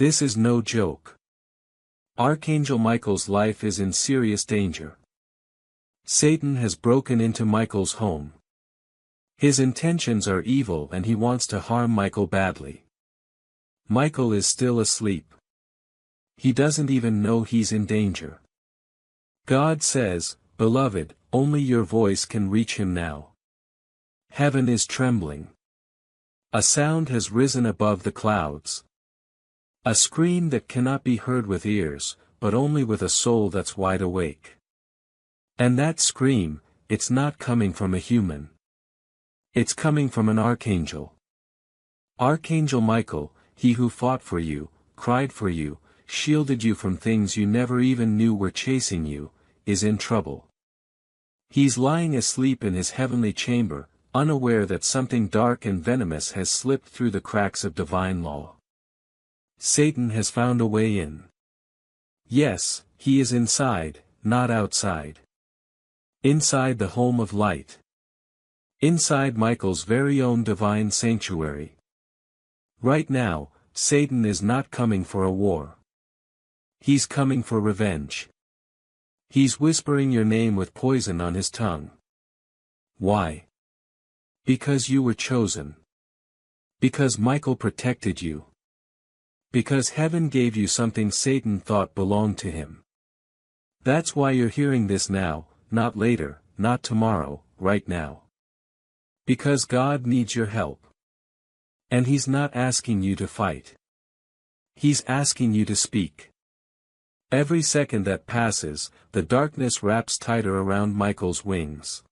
This is no joke. Archangel Michael's life is in serious danger. Satan has broken into Michael's home. His intentions are evil and he wants to harm Michael badly. Michael is still asleep. He doesn't even know he's in danger. God says, "Beloved, only your voice can reach him now." Heaven is trembling. A sound has risen above the clouds. A scream that cannot be heard with ears, but only with a soul that's wide awake. And that scream, it's not coming from a human. It's coming from an archangel. Archangel Michael, he who fought for you, cried for you, shielded you from things you never even knew were chasing you, is in trouble. He's lying asleep in his heavenly chamber, unaware that something dark and venomous has slipped through the cracks of divine law. Satan has found a way in. Yes, he is inside, not outside. Inside the home of light. Inside Michael's very own divine sanctuary. Right now, Satan is not coming for a war. He's coming for revenge. He's whispering your name with poison on his tongue. Why? Because you were chosen. Because Michael protected you. Because heaven gave you something Satan thought belonged to him. That's why you're hearing this now, not later, not tomorrow, right now. Because God needs your help. And he's not asking you to fight. He's asking you to speak. Every second that passes, the darkness wraps tighter around Michael's wings.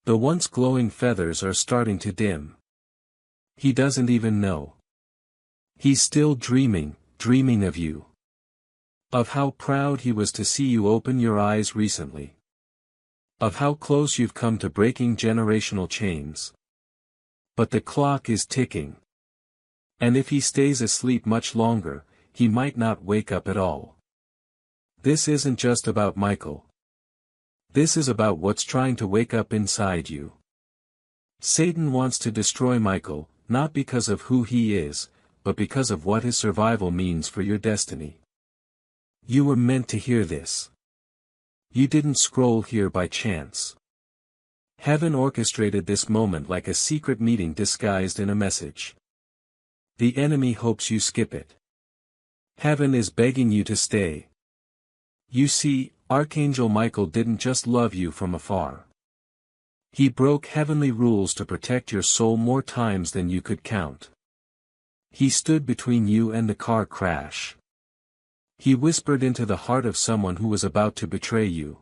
The once glowing feathers are starting to dim. He doesn't even know. He's still dreaming of you. Of how proud he was to see you open your eyes recently. Of how close you've come to breaking generational chains. But the clock is ticking. And if he stays asleep much longer, he might not wake up at all. This isn't just about Michael. This is about what's trying to wake up inside you. Satan wants to destroy Michael, not because of who he is, but because of what his survival means for your destiny. You were meant to hear this. You didn't scroll here by chance. Heaven orchestrated this moment like a secret meeting disguised in a message. The enemy hopes you skip it. Heaven is begging you to stay. You see, Archangel Michael didn't just love you from afar. He broke heavenly rules to protect your soul more times than you could count. He stood between you and the car crash. He whispered into the heart of someone who was about to betray you.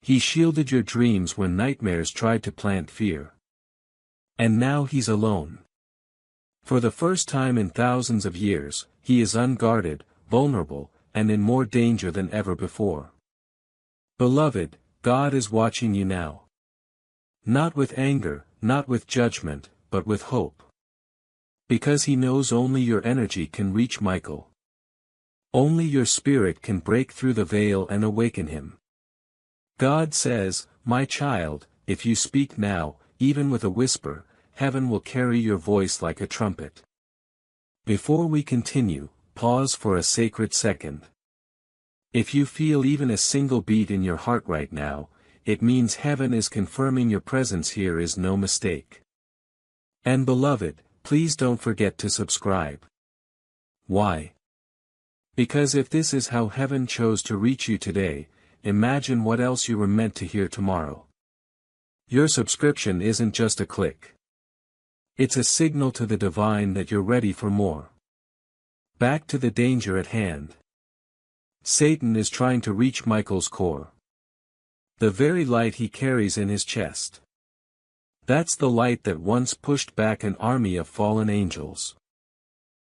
He shielded your dreams when nightmares tried to plant fear. And now he's alone. For the first time in thousands of years, he is unguarded, vulnerable, and in more danger than ever before. Beloved, God is watching you now. Not with anger, not with judgment, but with hope. Because he knows only your energy can reach Michael. Only your spirit can break through the veil and awaken him. God says, "My child, if you speak now, even with a whisper, heaven will carry your voice like a trumpet." Before we continue, pause for a sacred second. If you feel even a single beat in your heart right now, it means heaven is confirming your presence here is no mistake. And beloved, please don't forget to subscribe. Why? Because if this is how heaven chose to reach you today, imagine what else you were meant to hear tomorrow. Your subscription isn't just a click. It's a signal to the divine that you're ready for more. Back to the danger at hand. Satan is trying to reach Michael's core. The very light he carries in his chest. That's the light that once pushed back an army of fallen angels.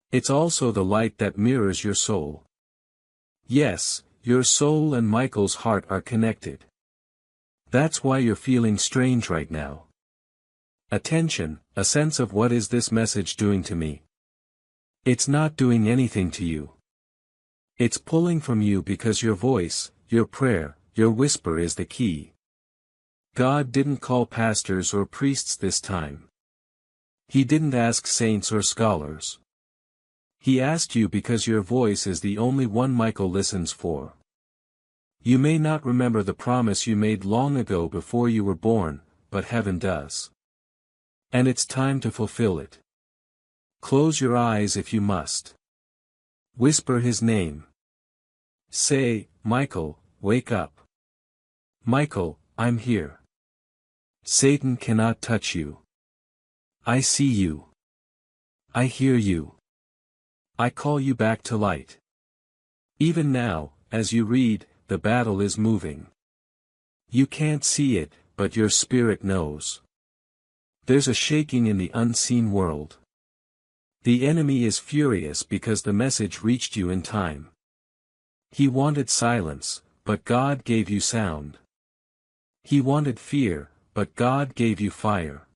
It's also the light that mirrors your soul. Yes, your soul and Michael's heart are connected. That's why you're feeling strange right now. Attention, a sense of what is this message doing to me? It's not doing anything to you. It's pulling from you because your voice, your prayer, your whisper is the key. God didn't call pastors or priests this time. He didn't ask saints or scholars. He asked you because your voice is the only one Michael listens for. You may not remember the promise you made long ago before you were born, but heaven does. And it's time to fulfill it. Close your eyes if you must. Whisper his name. Say, Michael, wake up. Michael, I'm here. Satan cannot touch you. I see you. I hear you. I call you back to light. Even now, as you read, the battle is moving. You can't see it, but your spirit knows. There's a shaking in the unseen world. The enemy is furious because the message reached you in time. He wanted silence, but God gave you sound. He wanted fear, but God gave you fire.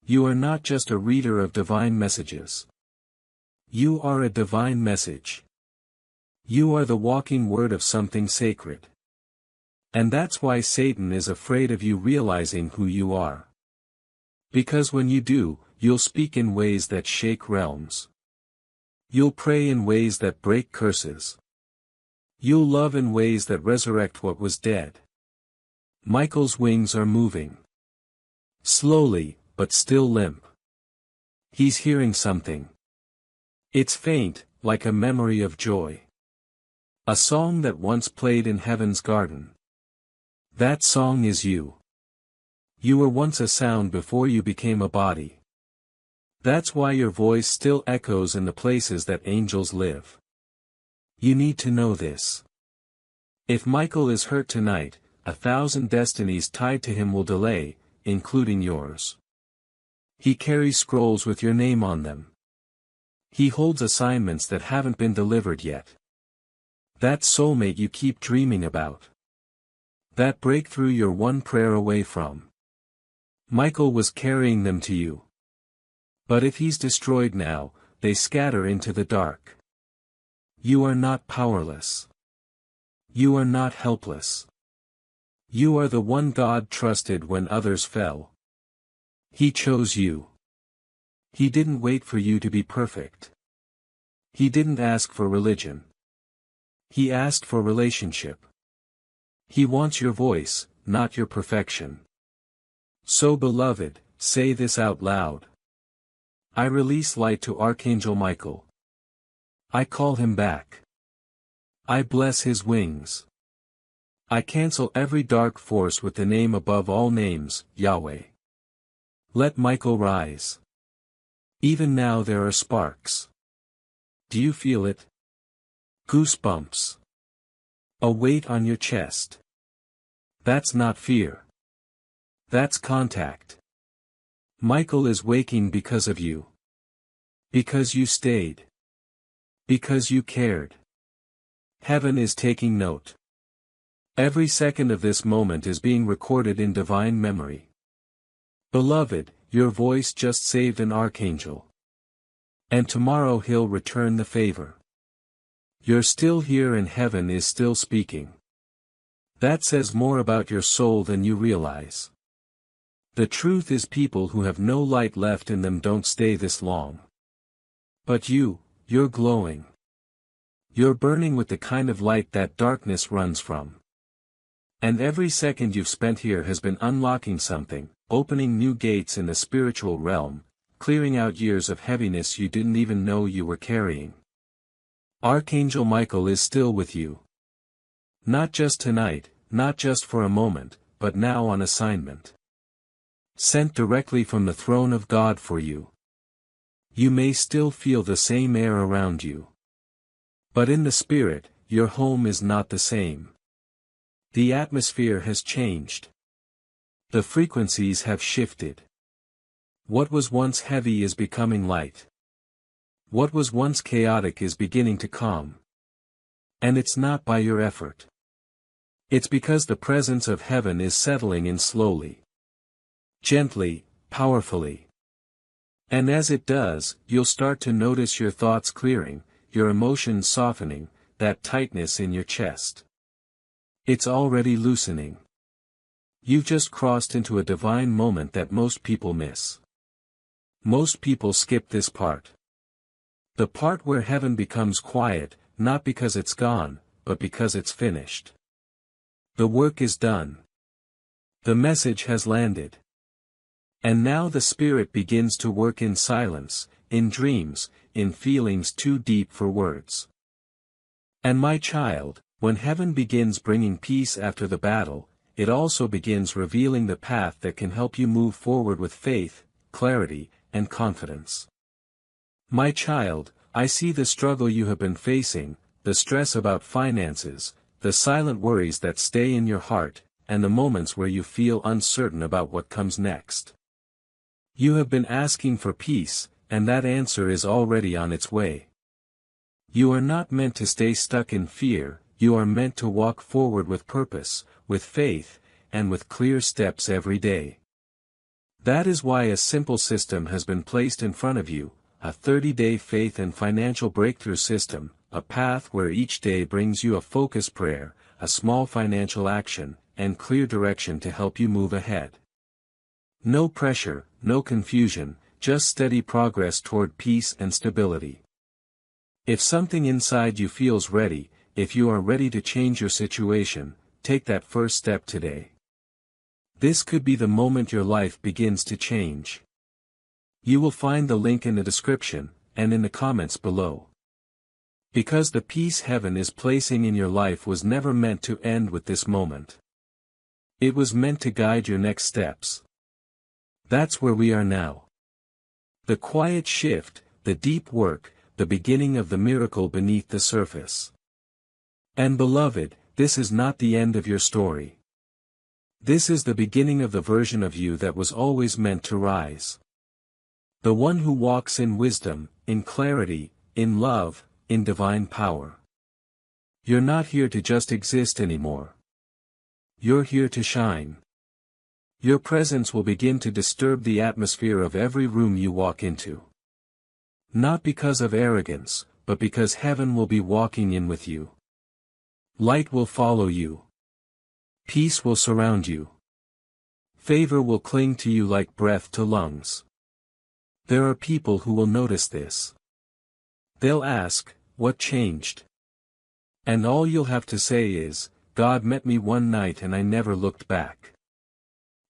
You are not just a reader of divine messages. You are a divine message. You are the walking word of something sacred. And that's why Satan is afraid of you realizing who you are. Because when you do, you'll speak in ways that shake realms. You'll pray in ways that break curses. You'll love in ways that resurrect what was dead. Michael's wings are moving. Slowly, but still limp. He's hearing something. It's faint, like a memory of joy. A song that once played in heaven's garden. That song is you. You were once a sound before you became a body. That's why your voice still echoes in the places that angels live. You need to know this. If Michael is hurt tonight, 1,000 destinies tied to him will delay, including yours. He carries scrolls with your name on them. He holds assignments that haven't been delivered yet. That soulmate you keep dreaming about. That breakthrough you're one prayer away from. Michael was carrying them to you. But if he's destroyed now, they scatter into the dark. You are not powerless. You are not helpless. You are the one God trusted when others fell. He chose you. He didn't wait for you to be perfect. He didn't ask for religion. He asked for relationship. He wants your voice, not your perfection. So beloved, say this out loud. I release light to Archangel Michael. I call him back. I bless his wings. I cancel every dark force with the name above all names, Yahweh. Let Michael rise. Even now there are sparks. Do you feel it? Goosebumps. A weight on your chest. That's not fear. That's contact. Michael is waking because of you. Because you stayed. Because you cared. Heaven is taking note. Every second of this moment is being recorded in divine memory. Beloved, your voice just saved an archangel. And tomorrow he'll return the favor. You're still here and heaven is still speaking. That says more about your soul than you realize. The truth is people who have no light left in them don't stay this long. But you're glowing. You're burning with the kind of light that darkness runs from. And every second you've spent here has been unlocking something, opening new gates in the spiritual realm, clearing out years of heaviness you didn't even know you were carrying. Archangel Michael is still with you. Not just tonight, not just for a moment, but now on assignment. Sent directly from the throne of God for you. You may still feel the same air around you. But in the spirit, your home is not the same. The atmosphere has changed. The frequencies have shifted. What was once heavy is becoming light. What was once chaotic is beginning to calm. And it's not by your effort. It's because the presence of heaven is settling in slowly. Gently, powerfully. And as it does, you'll start to notice your thoughts clearing, your emotions softening, that tightness in your chest. It's already loosening. You've just crossed into a divine moment that most people miss. Most people skip this part. The part where heaven becomes quiet, not because it's gone, but because it's finished. The work is done. The message has landed. And now the Spirit begins to work in silence, in dreams, in feelings too deep for words. And my child, when heaven begins bringing peace after the battle, it also begins revealing the path that can help you move forward with faith, clarity, and confidence. My child, I see the struggle you have been facing, the stress about finances, the silent worries that stay in your heart, and the moments where you feel uncertain about what comes next. You have been asking for peace, and that answer is already on its way. You are not meant to stay stuck in fear, you are meant to walk forward with purpose, with faith, and with clear steps every day. That is why a simple system has been placed in front of you, a 30-day faith and financial breakthrough system, a path where each day brings you a focused prayer, a small financial action, and clear direction to help you move ahead. No pressure, no confusion, just steady progress toward peace and stability. If something inside you feels ready, if you are ready to change your situation, take that first step today. This could be the moment your life begins to change. You will find the link in the description, and in the comments below. Because the peace heaven is placing in your life was never meant to end with this moment. It was meant to guide your next steps. That's where we are now. The quiet shift, the deep work, the beginning of the miracle beneath the surface. And beloved, this is not the end of your story. This is the beginning of the version of you that was always meant to rise. The one who walks in wisdom, in clarity, in love, in divine power. You're not here to just exist anymore. You're here to shine. Your presence will begin to disturb the atmosphere of every room you walk into. Not because of arrogance, but because heaven will be walking in with you. Light will follow you. Peace will surround you. Favor will cling to you like breath to lungs. There are people who will notice this. They'll ask, what changed? And all you'll have to say is, God met me one night and I never looked back.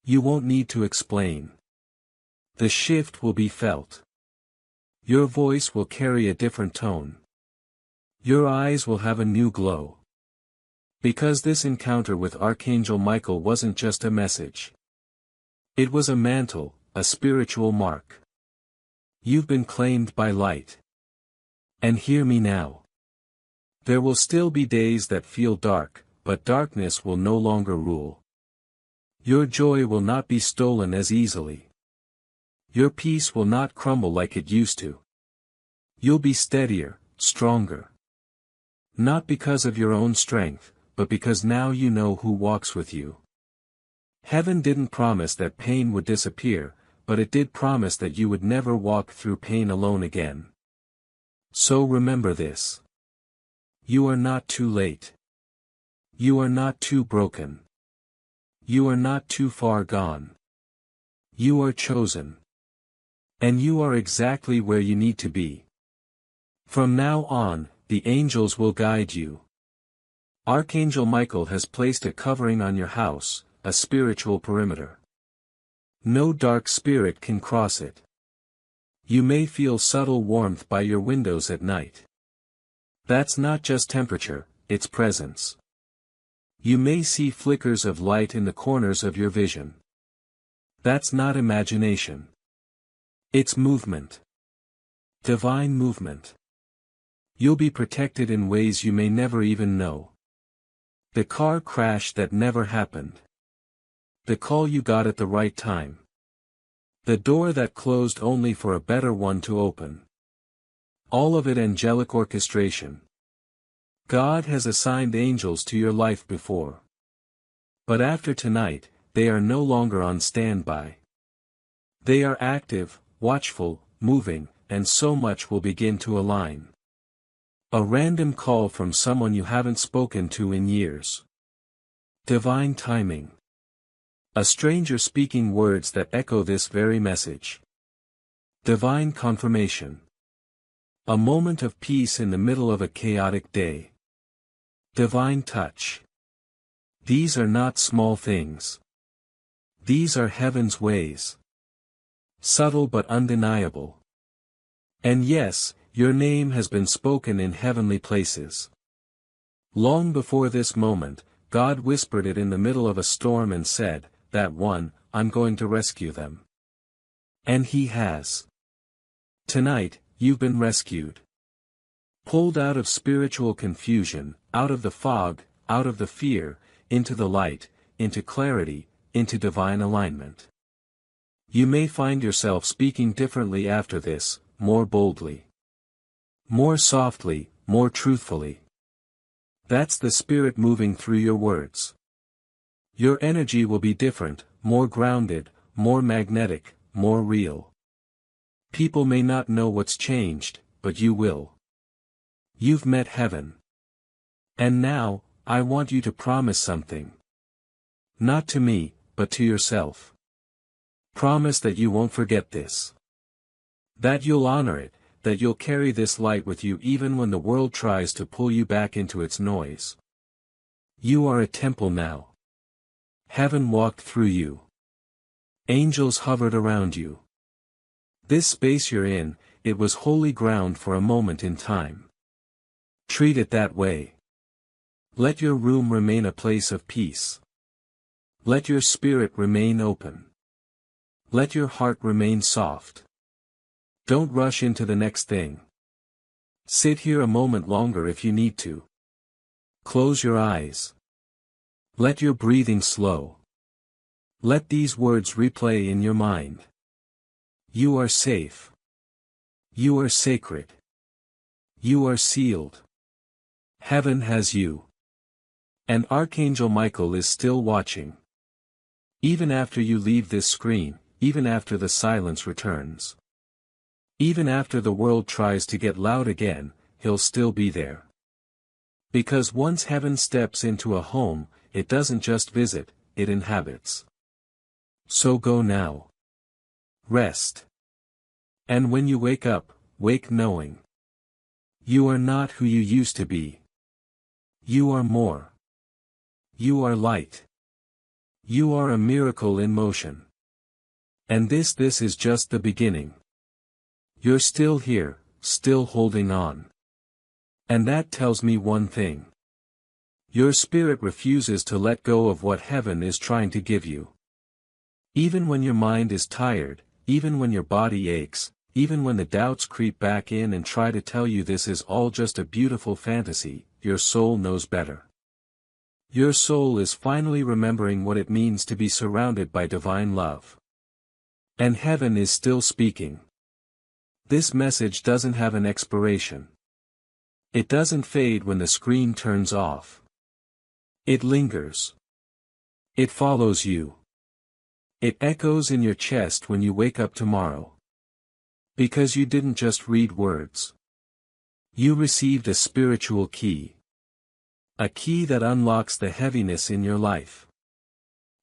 You won't need to explain. The shift will be felt. Your voice will carry a different tone. Your eyes will have a new glow. Because this encounter with Archangel Michael wasn't just a message. It was a mantle, a spiritual mark. You've been claimed by light. And hear me now. There will still be days that feel dark, but darkness will no longer rule. Your joy will not be stolen as easily. Your peace will not crumble like it used to. You'll be steadier, stronger. Not because of your own strength, but because now you know who walks with you. Heaven didn't promise that pain would disappear, but it did promise that you would never walk through pain alone again. So remember this. You are not too late. You are not too broken. You are not too far gone. You are chosen. And you are exactly where you need to be. From now on, the angels will guide you. Archangel Michael has placed a covering on your house, a spiritual perimeter. No dark spirit can cross it. You may feel subtle warmth by your windows at night. That's not just temperature, it's presence. You may see flickers of light in the corners of your vision. That's not imagination. It's movement. Divine movement. You'll be protected in ways you may never even know. The car crash that never happened. The call you got at the right time. The door that closed only for a better one to open. All of it angelic orchestration. God has assigned angels to your life before. But after tonight, they are no longer on standby. They are active, watchful, moving, and so much will begin to align. A random call from someone you haven't spoken to in years. Divine timing. A stranger speaking words that echo this very message. Divine confirmation. A moment of peace in the middle of a chaotic day. Divine touch. These are not small things. These are heaven's ways. Subtle but undeniable. And yes, your name has been spoken in heavenly places. Long before this moment, God whispered it in the middle of a storm and said, "That one, I'm going to rescue them." And He has. Tonight, you've been rescued. Pulled out of spiritual confusion, out of the fog, out of the fear, into the light, into clarity, into divine alignment. You may find yourself speaking differently after this, more boldly. More softly, more truthfully. That's the Spirit moving through your words. Your energy will be different, more grounded, more magnetic, more real. People may not know what's changed, but you will. You've met heaven. And now, I want you to promise something. Not to me, but to yourself. Promise that you won't forget this. That you'll honor it, that you'll carry this light with you even when the world tries to pull you back into its noise. You are a temple now. Heaven walked through you. Angels hovered around you. This space you're in, it was holy ground for a moment in time. Treat it that way. Let your room remain a place of peace. Let your spirit remain open. Let your heart remain soft. Don't rush into the next thing. Sit here a moment longer if you need to. Close your eyes. Let your breathing slow. Let these words replay in your mind. You are safe. You are sacred. You are sealed. Heaven has you. And Archangel Michael is still watching. Even after you leave this screen, even after the silence returns. Even after the world tries to get loud again, He'll still be there. Because once heaven steps into a home, it doesn't just visit, it inhabits. So go now. Rest. And when you wake up, wake knowing. You are not who you used to be. You are more. You are light. You are a miracle in motion. And this is just the beginning. You're still here, still holding on. And that tells me one thing. Your spirit refuses to let go of what heaven is trying to give you. Even when your mind is tired, even when your body aches, even when the doubts creep back in and try to tell you this is all just a beautiful fantasy, your soul knows better. Your soul is finally remembering what it means to be surrounded by divine love. And heaven is still speaking. This message doesn't have an expiration. It doesn't fade when the screen turns off. It lingers. It follows you. It echoes in your chest when you wake up tomorrow. Because you didn't just read words. You received a spiritual key. A key that unlocks the heaviness in your life.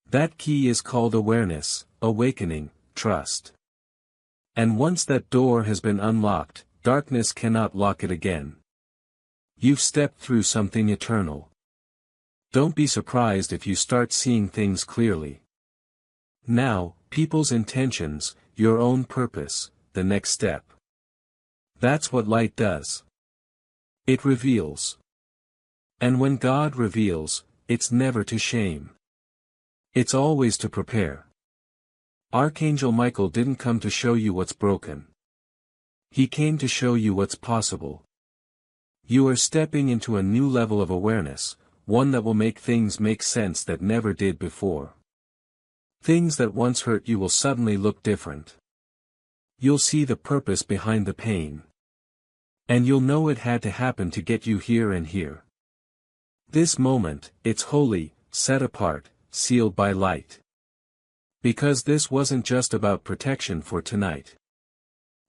That key is called awareness, awakening, trust. And once that door has been unlocked, darkness cannot lock it again. You've stepped through something eternal. Don't be surprised if you start seeing things clearly. Now, people's intentions, your own purpose, the next step. That's what light does. It reveals. And when God reveals, it's never to shame. It's always to prepare. Archangel Michael didn't come to show you what's broken. He came to show you what's possible. You are stepping into a new level of awareness, one that will make things make sense that never did before. Things that once hurt you will suddenly look different. You'll see the purpose behind the pain. And you'll know it had to happen to get you here and here. This moment, it's holy, set apart, sealed by light. Because this wasn't just about protection for tonight.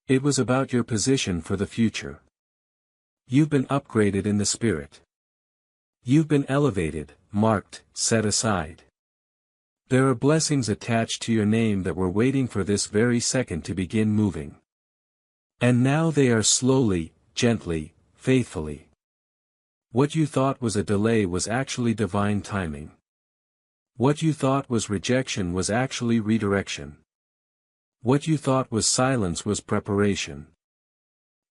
It was about your position for the future. You've been upgraded in the spirit. You've been elevated, marked, set aside. There are blessings attached to your name that were waiting for this very second to begin moving. And now they are slowly, gently, faithfully. What you thought was a delay was actually divine timing. What you thought was rejection was actually redirection. What you thought was silence was preparation.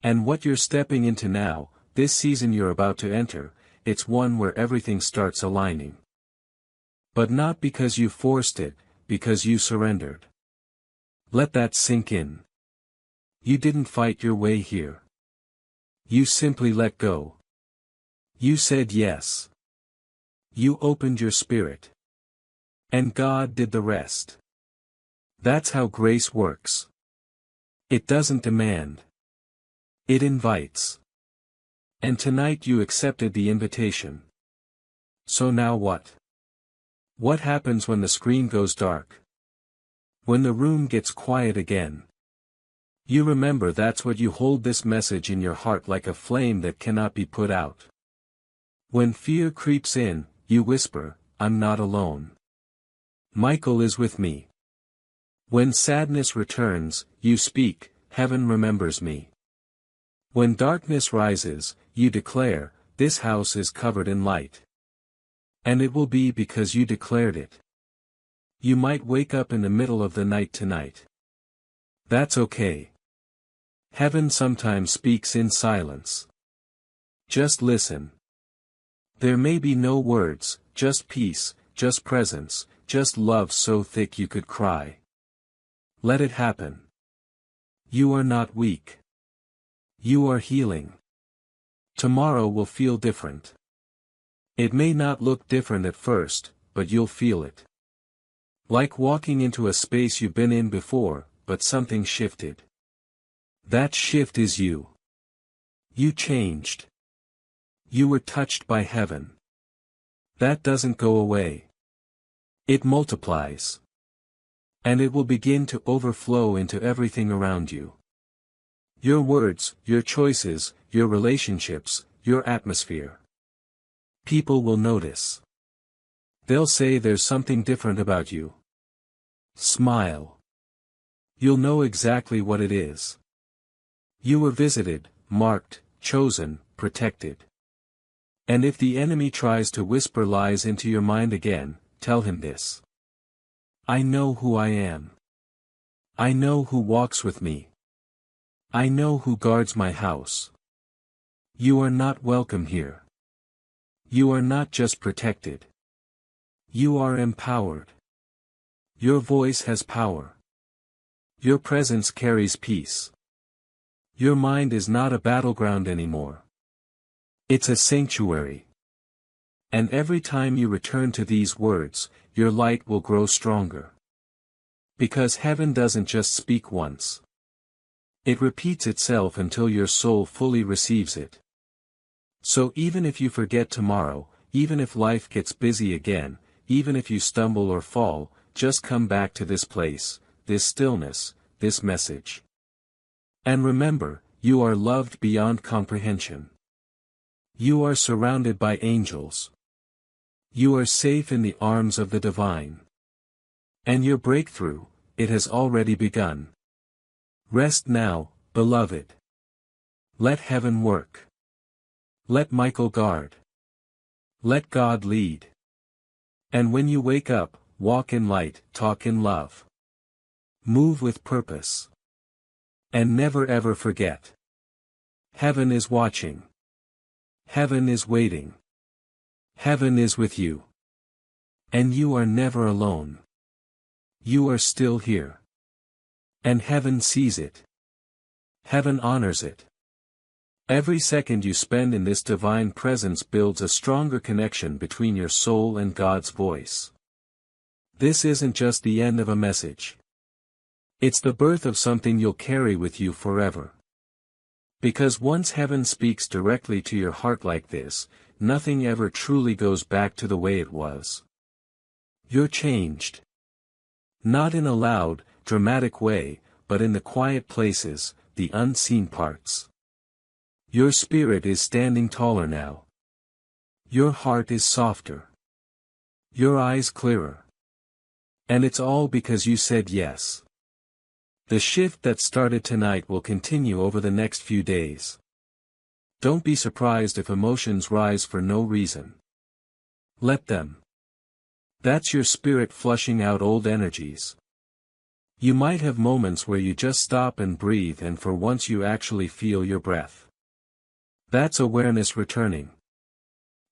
And what you're stepping into now, this season you're about to enter, it's one where everything starts aligning. But not because you forced it, because you surrendered. Let that sink in. You didn't fight your way here. You simply let go. You said yes. You opened your spirit. And God did the rest. That's how grace works. It doesn't demand. It invites. And tonight you accepted the invitation. So now what? What happens when the screen goes dark? When the room gets quiet again? You remember that's what you hold this message in your heart like a flame that cannot be put out. When fear creeps in, you whisper, I'm not alone. Michael is with me. When sadness returns, you speak, heaven remembers me. When darkness rises, you declare, this house is covered in light. And it will be because you declared it. You might wake up in the middle of the night tonight. That's okay. Heaven sometimes speaks in silence. Just listen. There may be no words, just peace, just presence, just love so thick you could cry. Let it happen. You are not weak. You are healing. Tomorrow will feel different. It may not look different at first, but you'll feel it. Like walking into a space you've been in before, but something shifted. That shift is you. You changed. You were touched by heaven. That doesn't go away. It multiplies. And it will begin to overflow into everything around you. Your words, your choices, your relationships, your atmosphere. People will notice. They'll say there's something different about you. Smile. You'll know exactly what it is. You were visited, marked, chosen, protected. And if the enemy tries to whisper lies into your mind again, tell him this. I know who I am. I know who walks with me. I know who guards my house. You are not welcome here. You are not just protected. You are empowered. Your voice has power. Your presence carries peace. Your mind is not a battleground anymore. It's a sanctuary. And every time you return to these words, your light will grow stronger. Because heaven doesn't just speak once. It repeats itself until your soul fully receives it. So even if you forget tomorrow, even if life gets busy again, even if you stumble or fall, just come back to this place, this stillness, this message. And remember, you are loved beyond comprehension. You are surrounded by angels. You are safe in the arms of the divine. And your breakthrough, it has already begun. Rest now, beloved. Let heaven work. Let Michael guard. Let God lead. And when you wake up, walk in light, talk in love. Move with purpose. And never ever forget. Heaven is watching. Heaven is waiting. Heaven is with you. And you are never alone. You are still here. And heaven sees it. Heaven honors it. Every second you spend in this divine presence builds a stronger connection between your soul and God's voice. This isn't just the end of a message. It's the birth of something you'll carry with you forever. Because once heaven speaks directly to your heart like this, nothing ever truly goes back to the way it was. You're changed. Not in a loud, dramatic way, but in the quiet places, the unseen parts. Your spirit is standing taller now. Your heart is softer. Your eyes clearer. And it's all because you said yes. The shift that started tonight will continue over the next few days. Don't be surprised if emotions rise for no reason. Let them. That's your spirit flushing out old energies. You might have moments where you just stop and breathe, and for once you actually feel your breath. That's awareness returning.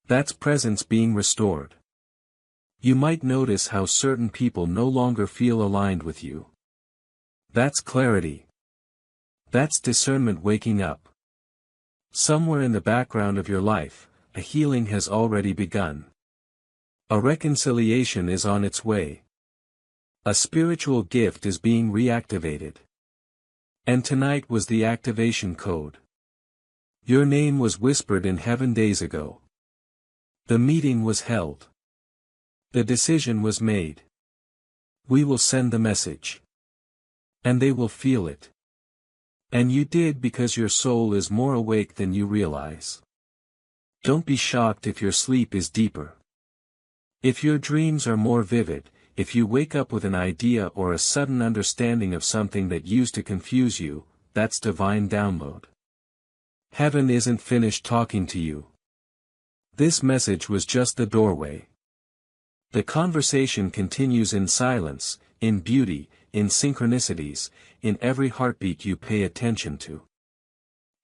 That's presence being restored. You might notice how certain people no longer feel aligned with you. That's clarity. That's discernment waking up. Somewhere in the background of your life, a healing has already begun. A reconciliation is on its way. A spiritual gift is being reactivated. And tonight was the activation code. Your name was whispered in heaven days ago. The meeting was held. The decision was made. We will send the message. And they will feel it. And you did, because your soul is more awake than you realize. Don't be shocked if your sleep is deeper. If your dreams are more vivid, if you wake up with an idea or a sudden understanding of something that used to confuse you, that's divine download. Heaven isn't finished talking to you. This message was just the doorway. The conversation continues in silence, in beauty, in synchronicities, in every heartbeat you pay attention to.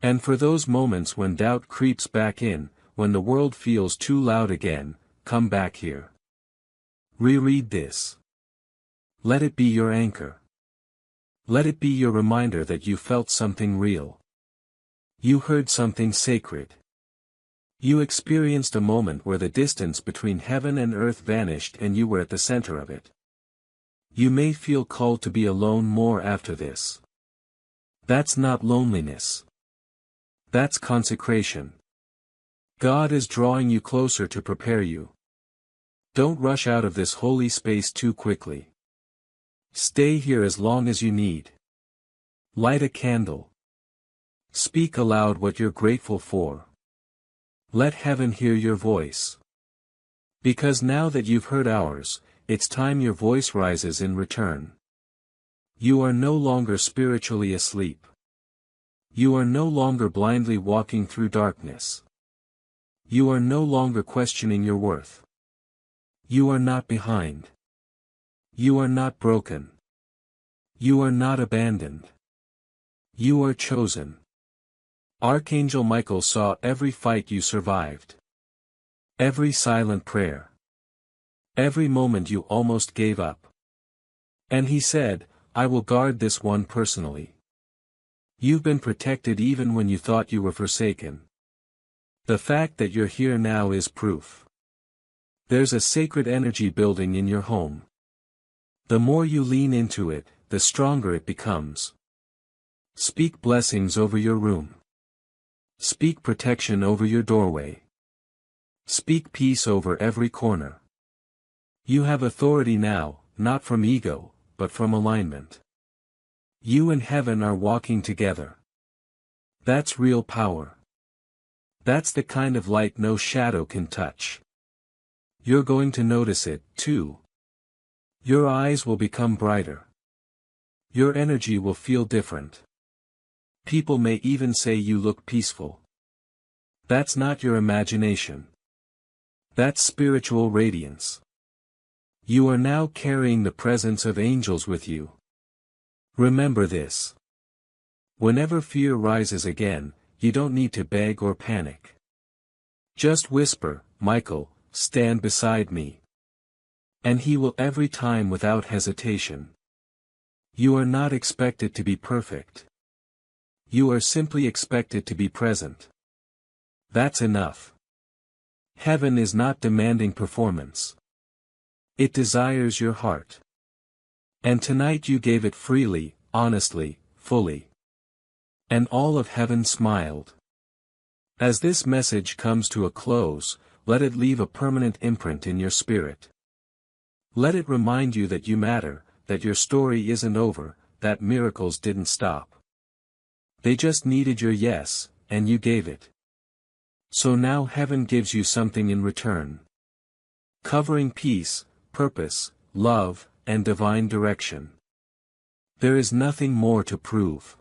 And for those moments when doubt creeps back in, when the world feels too loud again, come back here. Reread this. Let it be your anchor. Let it be your reminder that you felt something real. You heard something sacred. You experienced a moment where the distance between heaven and earth vanished and you were at the center of it. You may feel called to be alone more after this. That's not loneliness. That's consecration. God is drawing you closer to prepare you. Don't rush out of this holy space too quickly. Stay here as long as you need. Light a candle. Speak aloud what you're grateful for. Let heaven hear your voice. Because now that you've heard ours, it's time your voice rises in return. You are no longer spiritually asleep. You are no longer blindly walking through darkness. You are no longer questioning your worth. You are not behind. You are not broken. You are not abandoned. You are chosen. Archangel Michael saw every fight you survived. Every silent prayer. Every moment you almost gave up. And he said, I will guard this one personally. You've been protected even when you thought you were forsaken. The fact that you're here now is proof. There's a sacred energy building in your home. The more you lean into it, the stronger it becomes. Speak blessings over your room. Speak protection over your doorway. Speak peace over every corner. You have authority now, not from ego, but from alignment. You and heaven are walking together. That's real power. That's the kind of light no shadow can touch. You're going to notice it, too. Your eyes will become brighter. Your energy will feel different. People may even say you look peaceful. That's not your imagination. That's spiritual radiance. You are now carrying the presence of angels with you. Remember this. Whenever fear rises again, you don't need to beg or panic. Just whisper, Michael, stand beside me. And he will every time without hesitation. You are not expected to be perfect. You are simply expected to be present. That's enough. Heaven is not demanding performance. It desires your heart. And tonight you gave it freely, honestly, fully. And all of heaven smiled. As this message comes to a close, let it leave a permanent imprint in your spirit. Let it remind you that you matter, that your story isn't over, that miracles didn't stop. They just needed your yes, and you gave it. So now heaven gives you something in return. Covering peace, purpose, love, and divine direction. There is nothing more to prove.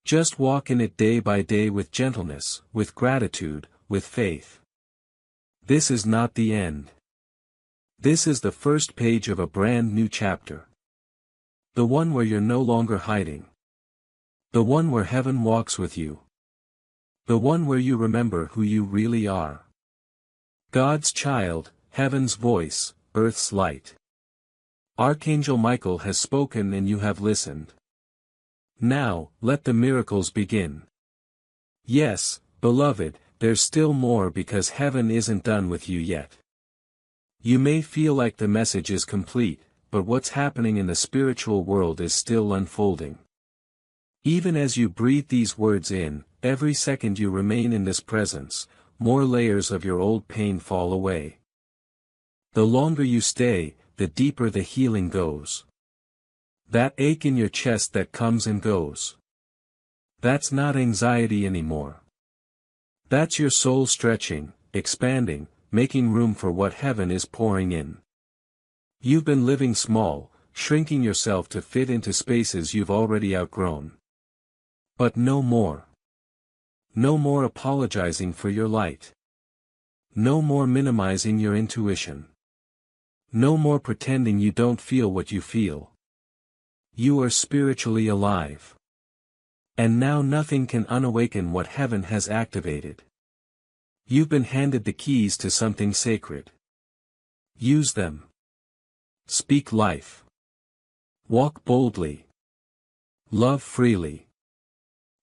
Just walk in it day by day with gentleness, with gratitude, with faith. This is not the end. This is the first page of a brand new chapter. The one where you're no longer hiding. The one where heaven walks with you. The one where you remember who you really are. God's child, heaven's voice, earth's light. Archangel Michael has spoken and you have listened. Now, let the miracles begin. Yes, beloved, there's still more because heaven isn't done with you yet. You may feel like the message is complete, but what's happening in the spiritual world is still unfolding. Even as you breathe these words in, every second you remain in this presence, more layers of your old pain fall away. The longer you stay, the deeper the healing goes. That ache in your chest that comes and goes. That's not anxiety anymore. That's your soul stretching, expanding, making room for what heaven is pouring in. You've been living small, shrinking yourself to fit into spaces you've already outgrown. But no more. No more apologizing for your light. No more minimizing your intuition. No more pretending you don't feel what you feel. You are spiritually alive. And now nothing can unawaken what heaven has activated. You've been handed the keys to something sacred. Use them. Speak life. Walk boldly. Love freely.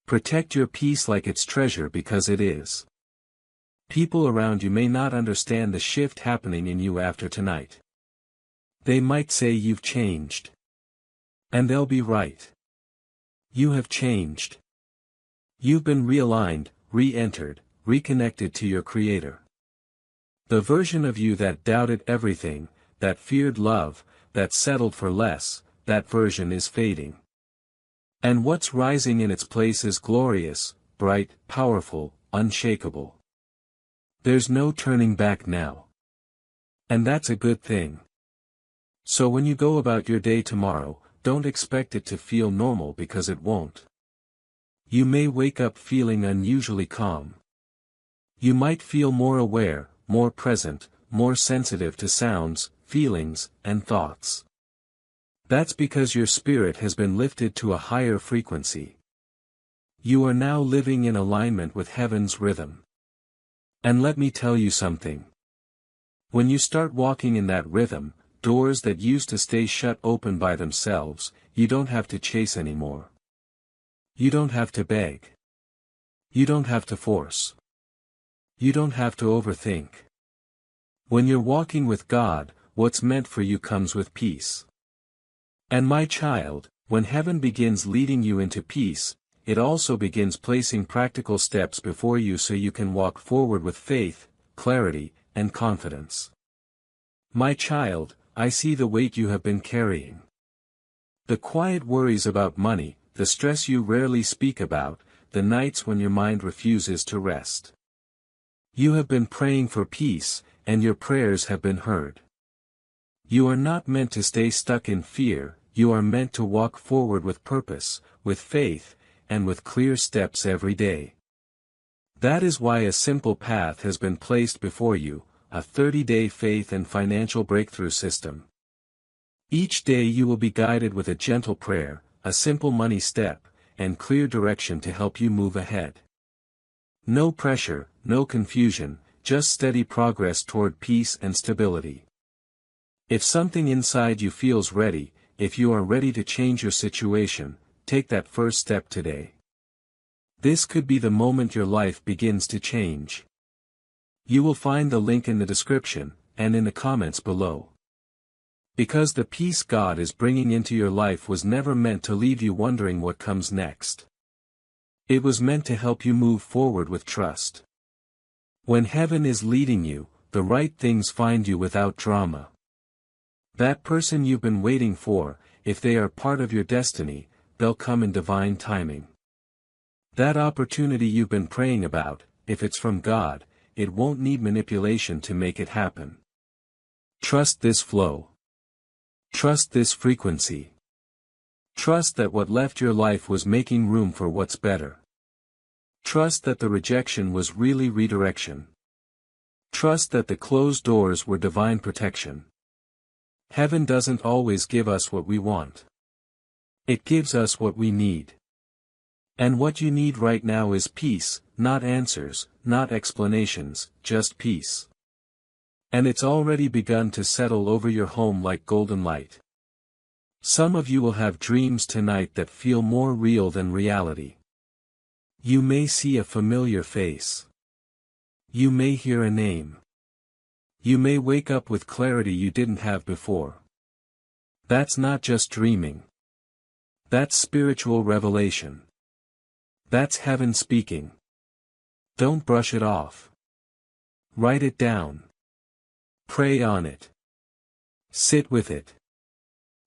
Protect your peace like it's treasure because it is. People around you may not understand the shift happening in you after tonight. They might say you've changed. And they'll be right. You have changed. You've been realigned, re-entered, reconnected to your Creator. The version of you that doubted everything, that feared love, that settled for less, that version is fading. And what's rising in its place is glorious, bright, powerful, unshakable. There's no turning back now. And that's a good thing. So when you go about your day tomorrow, don't expect it to feel normal because it won't. You may wake up feeling unusually calm. You might feel more aware, more present, more sensitive to sounds, feelings, and thoughts. That's because your spirit has been lifted to a higher frequency. You are now living in alignment with heaven's rhythm. And let me tell you something. When you start walking in that rhythm, doors that used to stay shut open by themselves, you don't have to chase anymore. You don't have to beg. You don't have to force. You don't have to overthink. When you're walking with God, what's meant for you comes with peace. And my child, when heaven begins leading you into peace, it also begins placing practical steps before you so you can walk forward with faith, clarity, and confidence. My child, I see the weight you have been carrying. The quiet worries about money, the stress you rarely speak about, the nights when your mind refuses to rest. You have been praying for peace, and your prayers have been heard. You are not meant to stay stuck in fear, you are meant to walk forward with purpose, with faith, and with clear steps every day. That is why a simple path has been placed before you, a 30-day faith and financial breakthrough system. Each day you will be guided with a gentle prayer, a simple money step, and clear direction to help you move ahead. No pressure, no confusion, just steady progress toward peace and stability. If something inside you feels ready, if you are ready to change your situation, take that first step today. This could be the moment your life begins to change. You will find the link in the description, and in the comments below. Because the peace God is bringing into your life was never meant to leave you wondering what comes next. It was meant to help you move forward with trust. When heaven is leading you, the right things find you without drama. That person you've been waiting for, if they are part of your destiny, they'll come in divine timing. That opportunity you've been praying about, if it's from God, it won't need manipulation to make it happen. Trust this flow. Trust this frequency. Trust that what left your life was making room for what's better. Trust that the rejection was really redirection. Trust that the closed doors were divine protection. Heaven doesn't always give us what we want. It gives us what we need. And what you need right now is peace, not answers, not explanations, just peace. And it's already begun to settle over your home like golden light. Some of you will have dreams tonight that feel more real than reality. You may see a familiar face. You may hear a name. You may wake up with clarity you didn't have before. That's not just dreaming. That's spiritual revelation. That's heaven speaking. Don't brush it off. Write it down. Pray on it. Sit with it.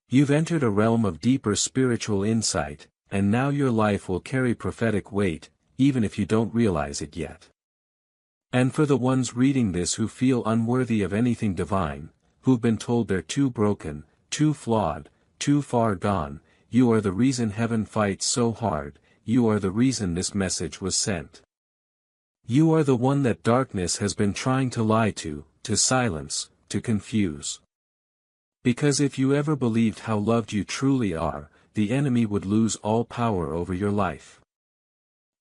You've entered a realm of deeper spiritual insight, and now your life will carry prophetic weight, even if you don't realize it yet. And for the ones reading this who feel unworthy of anything divine, who've been told they're too broken, too flawed, too far gone, you are the reason heaven fights so hard, you are the reason this message was sent. You are the one that darkness has been trying to lie to silence, to confuse. Because if you ever believed how loved you truly are, the enemy would lose all power over your life.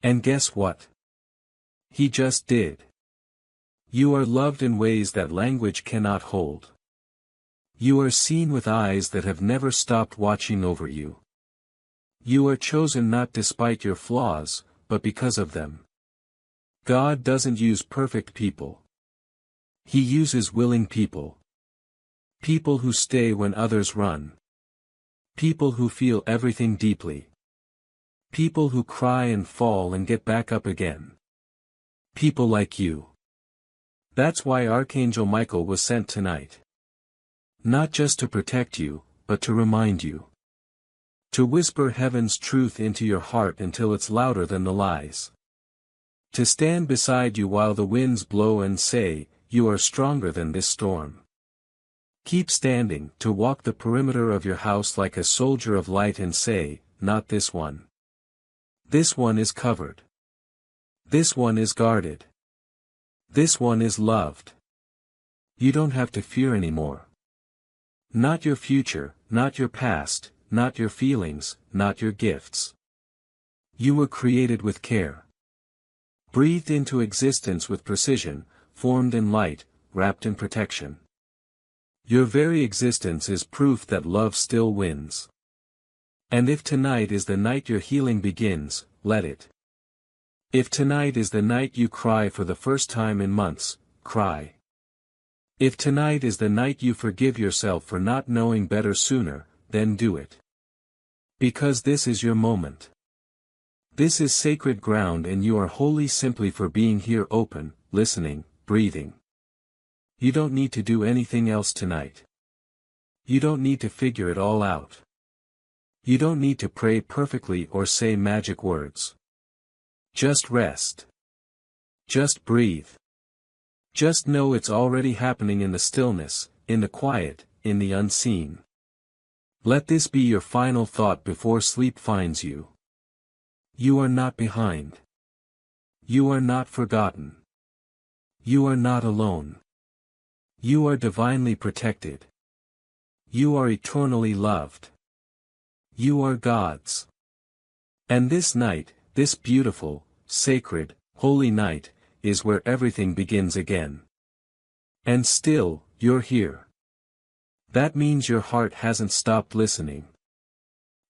And guess what? He just did. You are loved in ways that language cannot hold. You are seen with eyes that have never stopped watching over you. You are chosen not despite your flaws, but because of them. God doesn't use perfect people. He uses willing people. People who stay when others run. People who feel everything deeply. People who cry and fall and get back up again. People like you. That's why Archangel Michael was sent tonight. Not just to protect you, but to remind you. To whisper heaven's truth into your heart until it's louder than the lies. To stand beside you while the winds blow and say, you are stronger than this storm. Keep standing, to walk the perimeter of your house like a soldier of light and say, not this one. This one is covered. This one is guarded. This one is loved. You don't have to fear anymore. Not your future, not your past, not your feelings, not your gifts. You were created with care. Breathed into existence with precision, formed in light, wrapped in protection. Your very existence is proof that love still wins. And if tonight is the night your healing begins, let it. If tonight is the night you cry for the first time in months, cry. If tonight is the night you forgive yourself for not knowing better sooner, then do it. Because this is your moment. This is sacred ground and you are holy simply for being here open, listening, breathing. You don't need to do anything else tonight. You don't need to figure it all out. You don't need to pray perfectly or say magic words. Just rest. Just breathe. Just know it's already happening in the stillness, in the quiet, in the unseen. Let this be your final thought before sleep finds you. You are not behind. You are not forgotten. You are not alone. You are divinely protected. You are eternally loved. You are God's. And this night, this beautiful, sacred, holy night, is where everything begins again. And still, you're here. That means your heart hasn't stopped listening.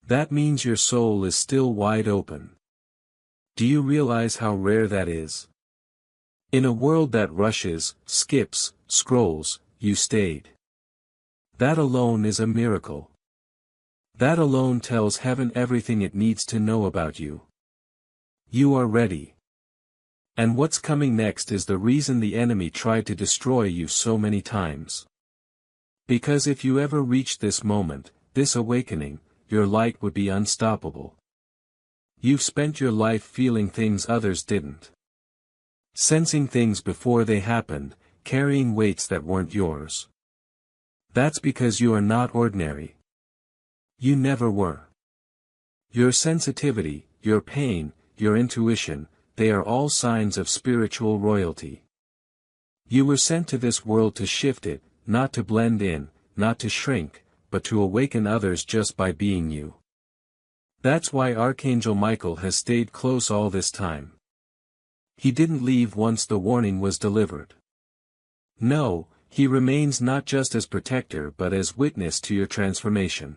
That means your soul is still wide open. Do you realize how rare that is? In a world that rushes, skips, scrolls, you stayed. That alone is a miracle. That alone tells heaven everything it needs to know about you. You are ready. And what's coming next is the reason the enemy tried to destroy you so many times. Because if you ever reached this moment, this awakening, your light would be unstoppable. You've spent your life feeling things others didn't. Sensing things before they happened, carrying weights that weren't yours. That's because you are not ordinary. You never were. Your sensitivity, your pain, your intuition, they are all signs of spiritual royalty. You were sent to this world to shift it, not to blend in, not to shrink, but to awaken others just by being you. That's why Archangel Michael has stayed close all this time. He didn't leave once the warning was delivered. No, he remains not just as protector but as witness to your transformation.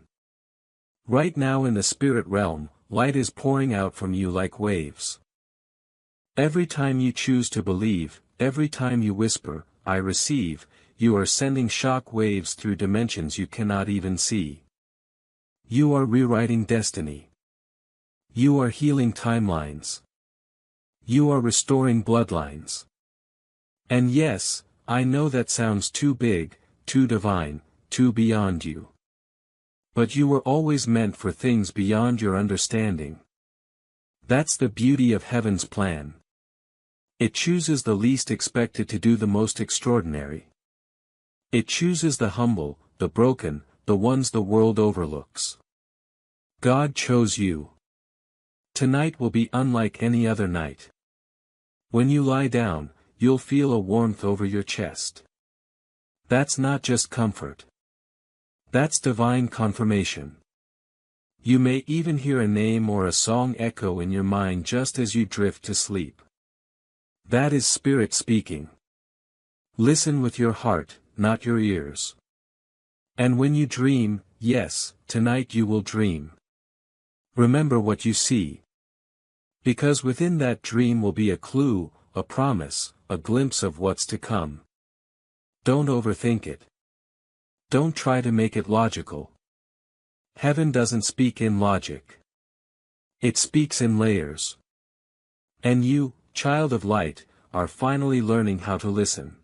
Right now in the spirit realm, light is pouring out from you like waves. Every time you choose to believe, every time you whisper, "I receive," you are sending shock waves through dimensions you cannot even see. You are rewriting destiny. You are healing timelines. You are restoring bloodlines. And yes, I know that sounds too big, too divine, too beyond you. But you were always meant for things beyond your understanding. That's the beauty of heaven's plan. It chooses the least expected to do the most extraordinary. It chooses the humble, the broken, the ones the world overlooks. God chose you. Tonight will be unlike any other night. When you lie down, you'll feel a warmth over your chest. That's not just comfort. That's divine confirmation. You may even hear a name or a song echo in your mind just as you drift to sleep. That is Spirit speaking. Listen with your heart, not your ears. And when you dream, yes, tonight you will dream. Remember what you see. Because within that dream will be a clue, a promise, a glimpse of what's to come. Don't overthink it. Don't try to make it logical. Heaven doesn't speak in logic. It speaks in layers. And you, child of light, are finally learning how to listen.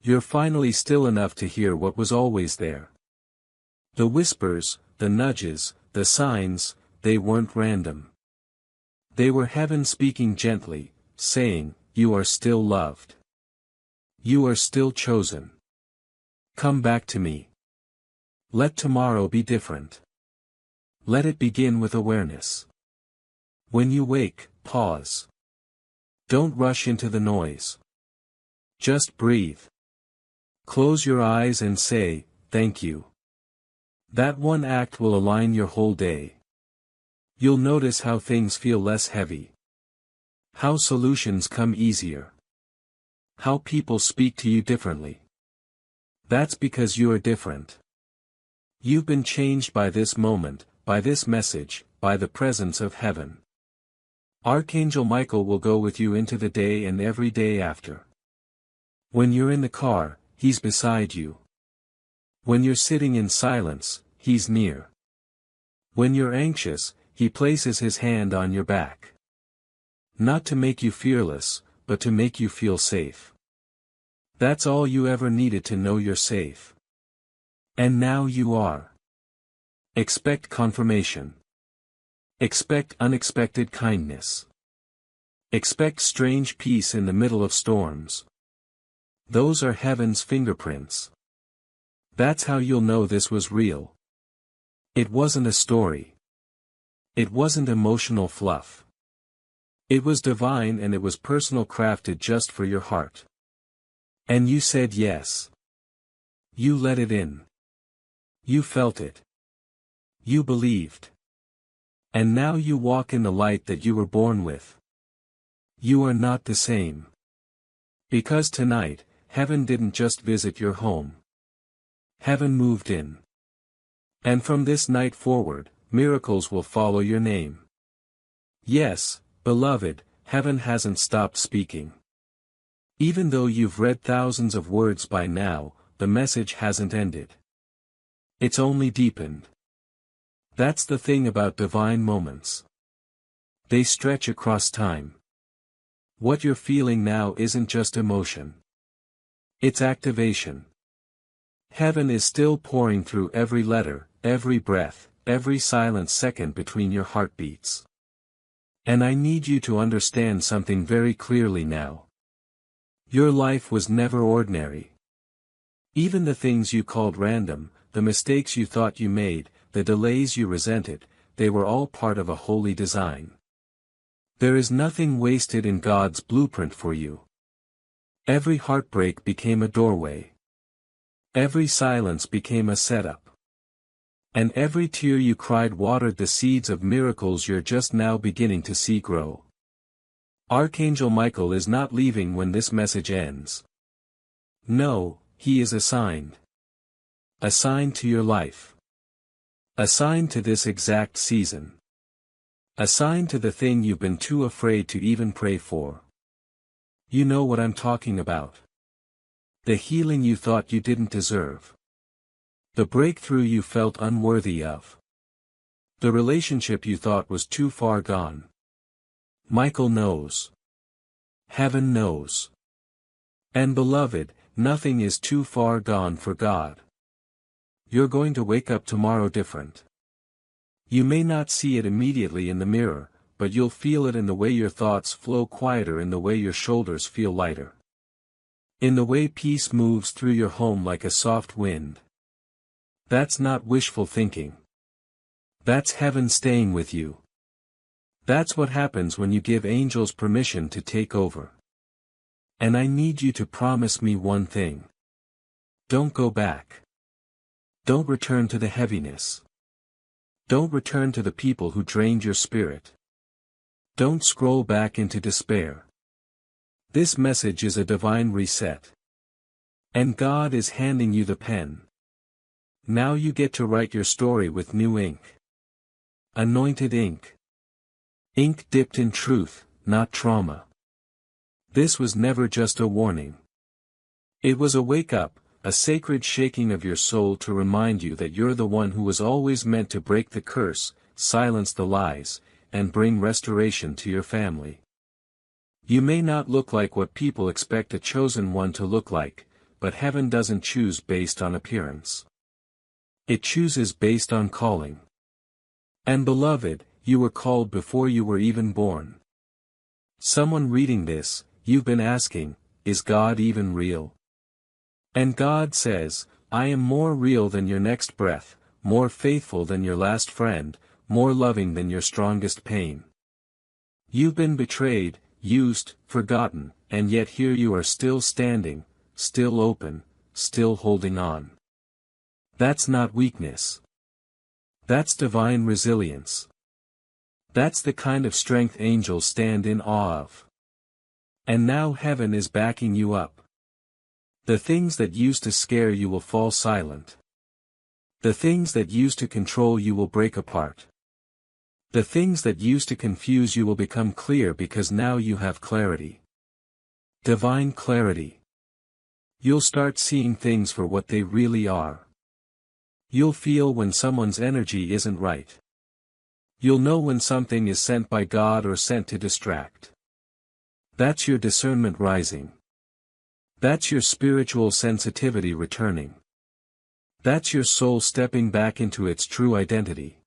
You're finally still enough to hear what was always there. The whispers, the nudges, the signs, they weren't random. They were heaven speaking gently, saying, "You are still loved. You are still chosen. Come back to me. Let tomorrow be different. Let it begin with awareness. When you wake, pause. Don't rush into the noise. Just breathe. Close your eyes and say, 'Thank you.' That one act will align your whole day. You'll notice how things feel less heavy. How solutions come easier. How people speak to you differently. That's because you are different. You've been changed by this moment, by this message, by the presence of heaven. Archangel Michael will go with you into the day and every day after. When you're in the car, he's beside you. When you're sitting in silence, he's near. When you're anxious, he places his hand on your back. Not to make you fearless, but to make you feel safe. That's all you ever needed to know you're safe. And now you are. Expect confirmation. Expect unexpected kindness. Expect strange peace in the middle of storms. Those are heaven's fingerprints. That's how you'll know this was real. It wasn't a story. It wasn't emotional fluff. It was divine, and it was personal, crafted just for your heart. And you said yes. You let it in. You felt it. You believed. And now you walk in the light that you were born with. You are not the same. Because tonight, heaven didn't just visit your home. Heaven moved in. And from this night forward, miracles will follow your name. Yes, beloved, heaven hasn't stopped speaking. Even though you've read thousands of words by now, the message hasn't ended. It's only deepened. That's the thing about divine moments. They stretch across time. What you're feeling now isn't just emotion. It's activation. Heaven is still pouring through every letter, every breath, every silent second between your heartbeats. And I need you to understand something very clearly now. Your life was never ordinary. Even the things you called random, the mistakes you thought you made, the delays you resented, they were all part of a holy design. There is nothing wasted in God's blueprint for you. Every heartbreak became a doorway. Every silence became a setup. And every tear you cried watered the seeds of miracles you're just now beginning to see grow. Archangel Michael is not leaving when this message ends. No, he is assigned. Assigned to your life. Assigned to this exact season. Assigned to the thing you've been too afraid to even pray for. You know what I'm talking about. The healing you thought you didn't deserve. The breakthrough you felt unworthy of. The relationship you thought was too far gone. Michael knows. Heaven knows. And beloved, nothing is too far gone for God. You're going to wake up tomorrow different. You may not see it immediately in the mirror, but you'll feel it in the way your thoughts flow quieter, in the way your shoulders feel lighter. In the way peace moves through your home like a soft wind. That's not wishful thinking. That's heaven staying with you. That's what happens when you give angels permission to take over. And I need you to promise me one thing. Don't go back. Don't return to the heaviness. Don't return to the people who drained your spirit. Don't scroll back into despair. This message is a divine reset. And God is handing you the pen. Now you get to write your story with new ink. Anointed ink. Ink dipped in truth, not trauma. This was never just a warning. It was a wake-up, a sacred shaking of your soul to remind you that you're the one who was always meant to break the curse, silence the lies, and bring restoration to your family. You may not look like what people expect a chosen one to look like, but heaven doesn't choose based on appearance. It chooses based on calling. And beloved, you were called before you were even born. Someone reading this, you've been asking, is God even real? And God says, I am more real than your next breath, more faithful than your last friend, more loving than your strongest pain. You've been betrayed, used, forgotten, and yet here you are still standing, still open, still holding on. That's not weakness. That's divine resilience. That's the kind of strength angels stand in awe of. And now heaven is backing you up. The things that used to scare you will fall silent. The things that used to control you will break apart. The things that used to confuse you will become clear because now you have clarity. Divine clarity. You'll start seeing things for what they really are. You'll feel when someone's energy isn't right. You'll know when something is sent by God or sent to distract. That's your discernment rising. That's your spiritual sensitivity returning. That's your soul stepping back into its true identity.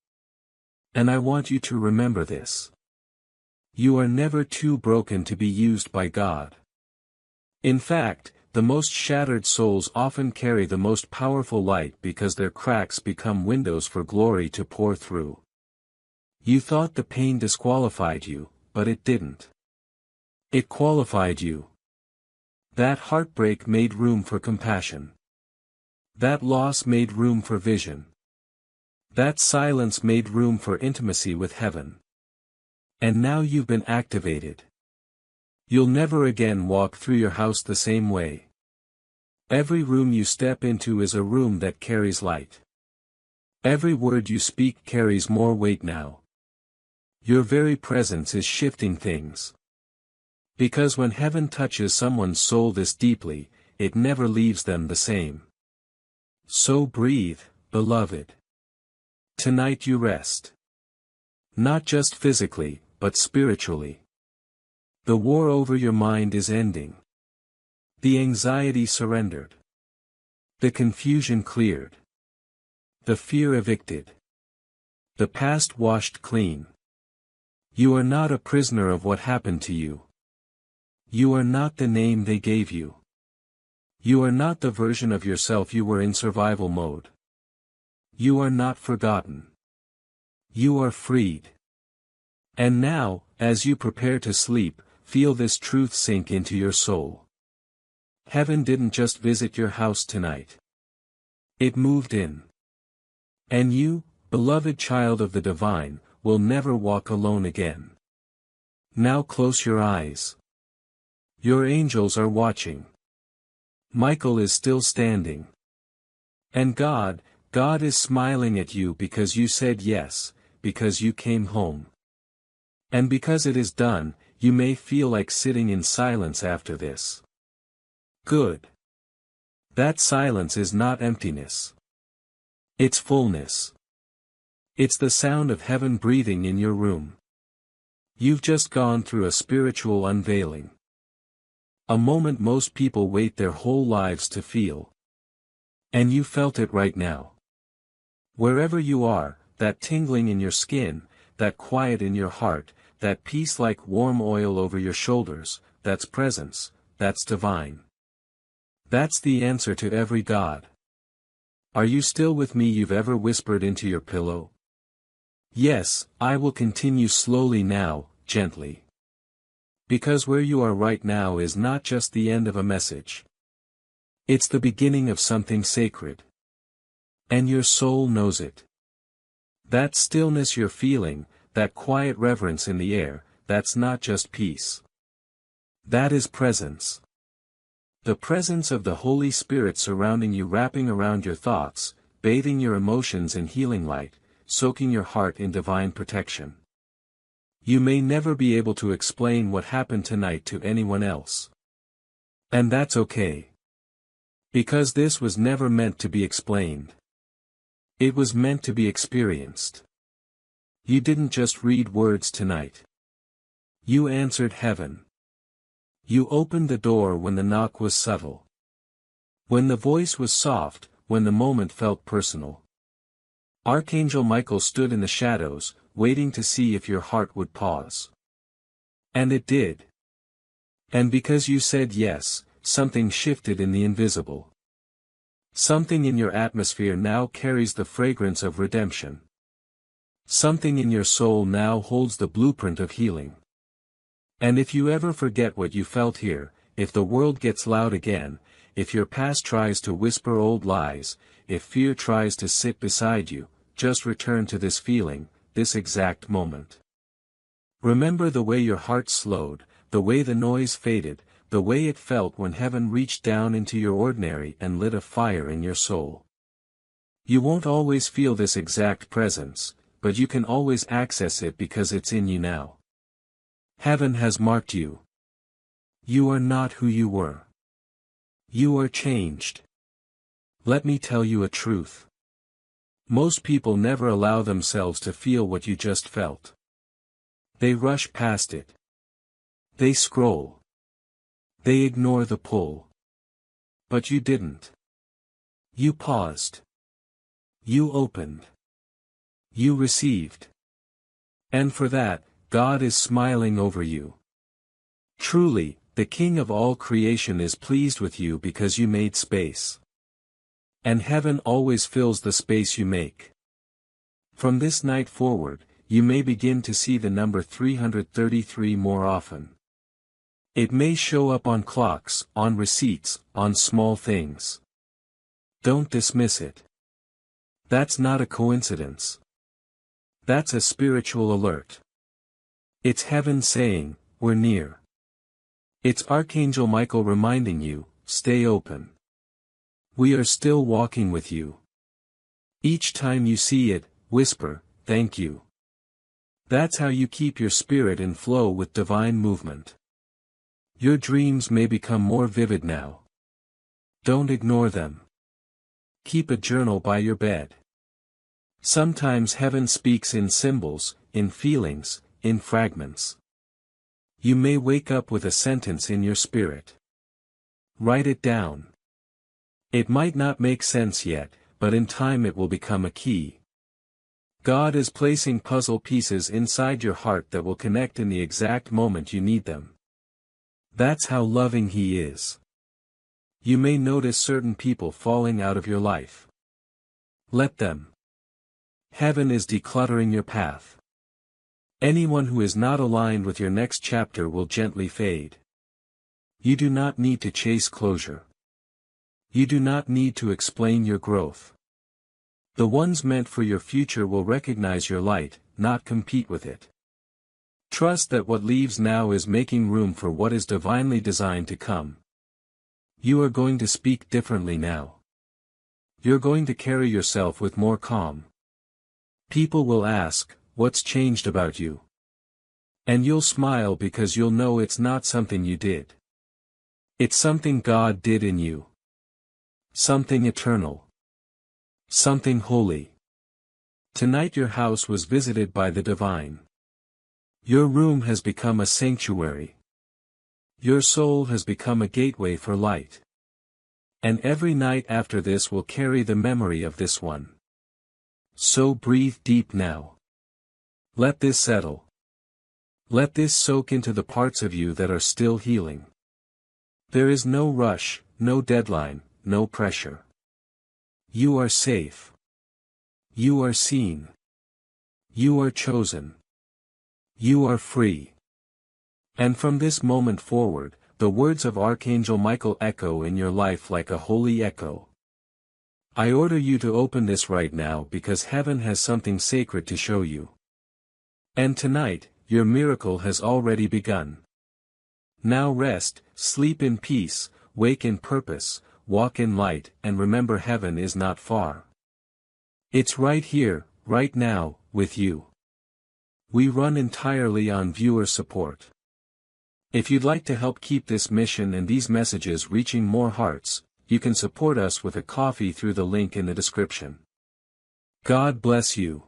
And I want you to remember this. You are never too broken to be used by God. In fact, the most shattered souls often carry the most powerful light because their cracks become windows for glory to pour through. You thought the pain disqualified you, but it didn't. It qualified you. That heartbreak made room for compassion. That loss made room for vision. That silence made room for intimacy with heaven. And now you've been activated. You'll never again walk through your house the same way. Every room you step into is a room that carries light. Every word you speak carries more weight now. Your very presence is shifting things. Because when heaven touches someone's soul this deeply, it never leaves them the same. So breathe, beloved. Tonight you rest. Not just physically, but spiritually. The war over your mind is ending. The anxiety surrendered. The confusion cleared. The fear evicted. The past washed clean. You are not a prisoner of what happened to you. You are not the name they gave you. You are not the version of yourself you were in survival mode. You are not forgotten. You are freed. And now, as you prepare to sleep, feel this truth sink into your soul. Heaven didn't just visit your house tonight. It moved in. And you, beloved child of the divine, will never walk alone again. Now close your eyes. Your angels are watching. Michael is still standing. And God is smiling at you because you said yes, because you came home. And because it is done, you may feel like sitting in silence after this. Good. That silence is not emptiness. It's fullness. It's the sound of heaven breathing in your room. You've just gone through a spiritual unveiling. A moment most people wait their whole lives to feel. And you felt it right now. Wherever you are, that tingling in your skin, that quiet in your heart, that peace like warm oil over your shoulders, that's presence, that's divine. That's the answer to every God. Are you still with me? You've ever whispered into your pillow? Yes, I will continue slowly now, gently. Because where you are right now is not just the end of a message. It's the beginning of something sacred. And your soul knows it. That stillness you're feeling, that quiet reverence in the air, that's not just peace. That is presence. The presence of the Holy Spirit surrounding you, wrapping around your thoughts, bathing your emotions in healing light, soaking your heart in divine protection. You may never be able to explain what happened tonight to anyone else. And that's okay. Because this was never meant to be explained. It was meant to be experienced. You didn't just read words tonight. You answered heaven. You opened the door when the knock was subtle. When the voice was soft, when the moment felt personal. Archangel Michael stood in the shadows, waiting to see if your heart would pause. And it did. And because you said yes, something shifted in the invisible. Something in your atmosphere now carries the fragrance of redemption. Something in your soul now holds the blueprint of healing. And if you ever forget what you felt here, if the world gets loud again, if your past tries to whisper old lies, if fear tries to sit beside you, just return to this feeling, this exact moment. Remember the way your heart slowed, the way the noise faded, the way it felt when heaven reached down into your ordinary and lit a fire in your soul. You won't always feel this exact presence, but you can always access it because it's in you now. Heaven has marked you. You are not who you were. You are changed. Let me tell you a truth. Most people never allow themselves to feel what you just felt. They rush past it. They scroll. They ignore the pull. But you didn't. You paused. You opened. You received. And for that, God is smiling over you. Truly, the King of all creation is pleased with you because you made space. And heaven always fills the space you make. From this night forward, you may begin to see the number 333 more often. It may show up on clocks, on receipts, on small things. Don't dismiss it. That's not a coincidence. That's a spiritual alert. It's heaven saying, we're near. It's Archangel Michael reminding you, stay open. We are still walking with you. Each time you see it, whisper, thank you. That's how you keep your spirit in flow with divine movement. Your dreams may become more vivid now. Don't ignore them. Keep a journal by your bed. Sometimes heaven speaks in symbols, in feelings, in fragments. You may wake up with a sentence in your spirit. Write it down. It might not make sense yet, but in time it will become a key. God is placing puzzle pieces inside your heart that will connect in the exact moment you need them. That's how loving He is. You may notice certain people falling out of your life. Let them. Heaven is decluttering your path. Anyone who is not aligned with your next chapter will gently fade. You do not need to chase closure. You do not need to explain your growth. The ones meant for your future will recognize your light, not compete with it. Trust that what leaves now is making room for what is divinely designed to come. You are going to speak differently now. You're going to carry yourself with more calm. People will ask, "What's changed about you?" And you'll smile because you'll know it's not something you did. It's something God did in you. Something eternal. Something holy. Tonight your house was visited by the divine. Your room has become a sanctuary. Your soul has become a gateway for light. And every night after this will carry the memory of this one. So breathe deep now. Let this settle. Let this soak into the parts of you that are still healing. There is no rush, no deadline, no pressure. You are safe. You are seen. You are chosen. You are free. And from this moment forward, the words of Archangel Michael echo in your life like a holy echo. I order you to open this right now because heaven has something sacred to show you. And tonight, your miracle has already begun. Now rest, sleep in peace, wake in purpose, walk in light, and remember heaven is not far. It's right here, right now, with you. We run entirely on viewer support. If you'd like to help keep this mission and these messages reaching more hearts, you can support us with a coffee through the link in the description. God bless you.